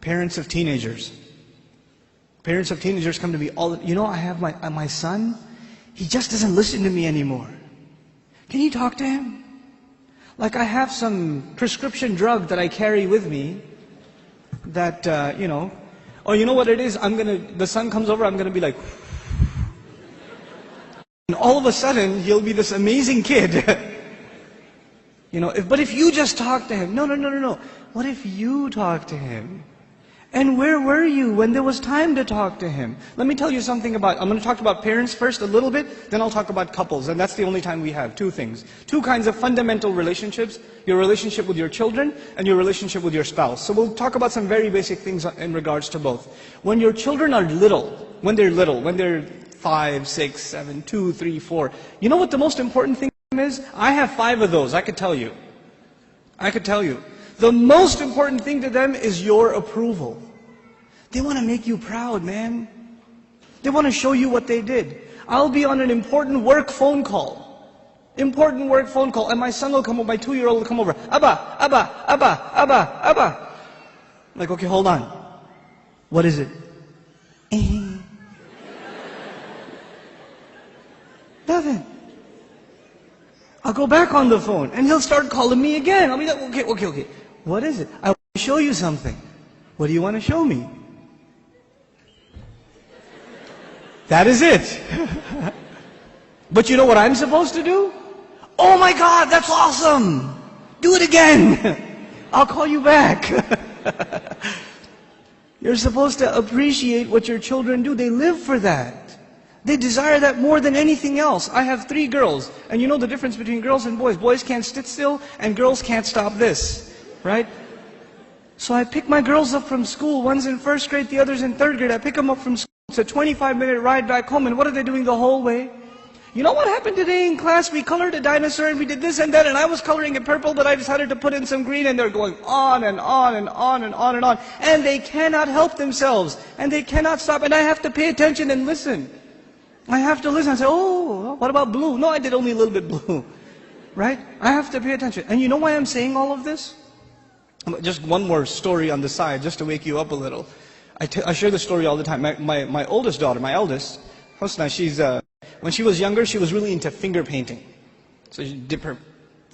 Parents of teenagers. Parents of teenagers come to me all the time. You know, I have my son, he just doesn't listen to me anymore. Can you talk to him? Like I have some prescription drug that I carry with me that, or you know what it is? The son comes over, I'm going to be like, and all of a sudden, he'll be this amazing kid. But if you just talk to him, no. What if you talk to him? And where were you when there was time to talk to him? Let me tell you something I'm going to talk about parents first a little bit, then I'll talk about couples. And that's the only time we have. Two things. Two kinds of fundamental relationships. Your relationship with your children and your relationship with your spouse. So we'll talk about some very basic things in regards to both. When your children are little, when they're 5, 6, 7, 2, 3, 4, you know what the most important thing is? I have 5 of those, I could tell you. The most important thing to them is your approval. They want to make you proud, man. They want to show you what they did. I'll be on an important work phone call, and my son will come over, my 2-year-old will come over. Abba. Like, okay, hold on. What is it? Nothing. I'll go back on the phone, and he'll start calling me again. I'll be like, okay. What is it? I want to show you something. What do you want to show me? That is it. But you know what I'm supposed to do? Oh my God, that's awesome. Do it again. I'll call you back. You're supposed to appreciate what your children do. They live for that. They desire that more than anything else. I have 3 girls, and you know the difference between girls and boys. Boys can't sit still, and girls can't stop this, right? So I pick my girls up from school. One's in 1st grade, the other's in 3rd grade. I pick them up from school. It's a 25-minute ride back home, and what are they doing the whole way? You know what happened today in class? We colored a dinosaur, and we did this and that, and I was coloring it purple, but I decided to put in some green, and they're going on and on and on and on and on. And they cannot help themselves, and they cannot stop, and I have to pay attention and listen. I have to listen and say, oh, what about blue? No, I did only a little bit blue. Right? I have to pay attention. And you know why I'm saying all of this? Just one more story on the side, just to wake you up a little. I share this story all the time. My oldest daughter, my eldest, Hosna, when she was younger, she was really into finger painting. So she'd dip her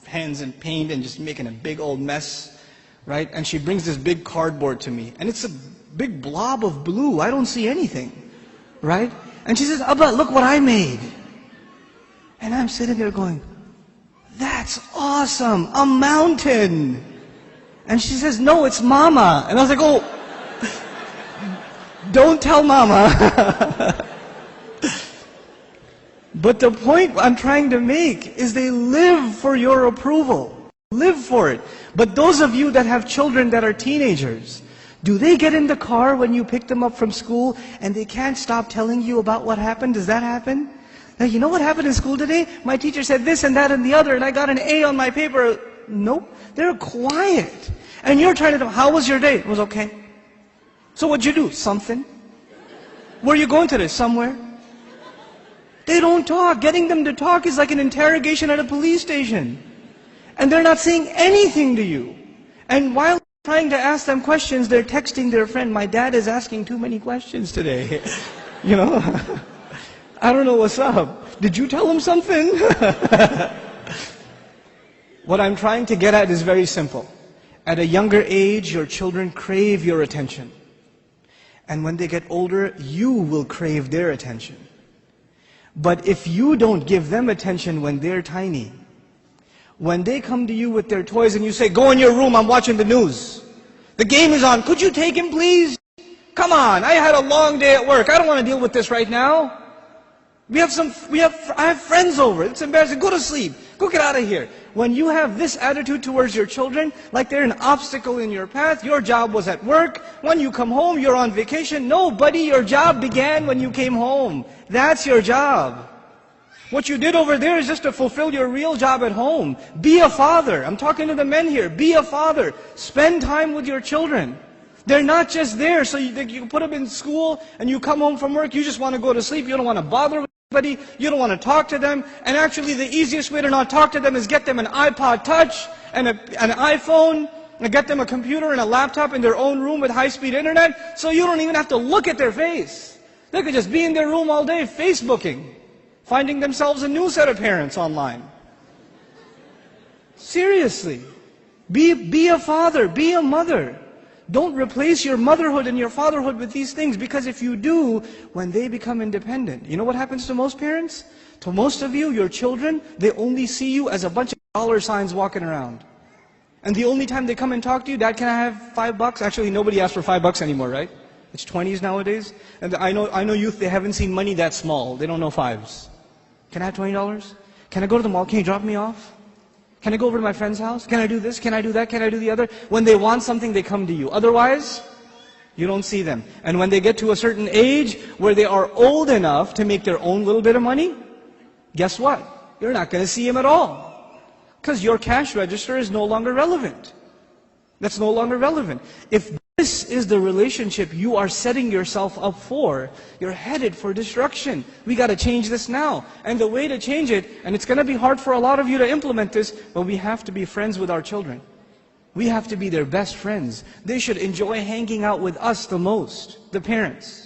hands in paint and just making a big old mess. Right? And she brings this big cardboard to me. And it's a big blob of blue. I don't see anything. Right? And she says, Abba, look what I made. And I'm sitting there going, that's awesome, a mountain. And she says, no, it's Mama. And I was like, oh, don't tell Mama. But the point I'm trying to make is they live for your approval. Live for it. But those of you that have children that are teenagers, do they get in the car when you pick them up from school and they can't stop telling you about what happened? Does that happen? Now, you know what happened in school today? My teacher said this and that and the other, and I got an A on my paper. Nope. They're quiet. And you're trying to tell, how was your day? It was okay. So what'd you do? Something. Where are you going today? Somewhere. They don't talk. Getting them to talk is like an interrogation at a police station. And they're not saying anything to you. And while trying to ask them questions, they're texting their friend, my dad is asking too many questions today. I don't know what's up. Did you tell him something? What I'm trying to get at is very simple. At a younger age, your children crave your attention. And when they get older, you will crave their attention. But if you don't give them attention when they're tiny, when they come to you with their toys and you say, go in your room, I'm watching the news. The game is on. Could you take him, please? Come on, I had a long day at work. I don't want to deal with this right now. I have friends over. It's embarrassing. Go to sleep. Go get out of here. When you have this attitude towards your children, like they're an obstacle in your path, your job was at work. When you come home, you're on vacation. No, buddy, your job began when you came home. That's your job. What you did over there is just to fulfill your real job at home. Be a father. I'm talking to the men here. Be a father. Spend time with your children. They're not just there so you put them in school and you come home from work, you just want to go to sleep. You don't want to bother with anybody. You don't want to talk to them. And actually the easiest way to not talk to them is get them an iPod Touch and an iPhone. and get them a computer and a laptop in their own room with high-speed internet, so you don't even have to look at their face. They could just be in their room all day, Facebooking, finding themselves a new set of parents online. Seriously. Be a father, be a mother. Don't replace your motherhood and your fatherhood with these things, because if you do, when they become independent, you know what happens to most parents? To most of you, your children, they only see you as a bunch of dollar signs walking around. And the only time they come and talk to you, Dad, can I have $5? Actually, nobody asks for $5 anymore, right? It's 20s nowadays. And I know youth, they haven't seen money that small. They don't know fives. Can I have $20? Can I go to the mall? Can you drop me off? Can I go over to my friend's house? Can I do this? Can I do that? Can I do the other? When they want something, they come to you. Otherwise, you don't see them. And when they get to a certain age where they are old enough to make their own little bit of money, guess what? You're not going to see them at all. Because your cash register is no longer relevant. That's no longer relevant. If this is the relationship you are setting yourself up for, you're headed for destruction. We got to change this now. And the way to change it, and it's going to be hard for a lot of you to implement this, but we have to be friends with our children. We have to be their best friends. They should enjoy hanging out with us the most, the parents.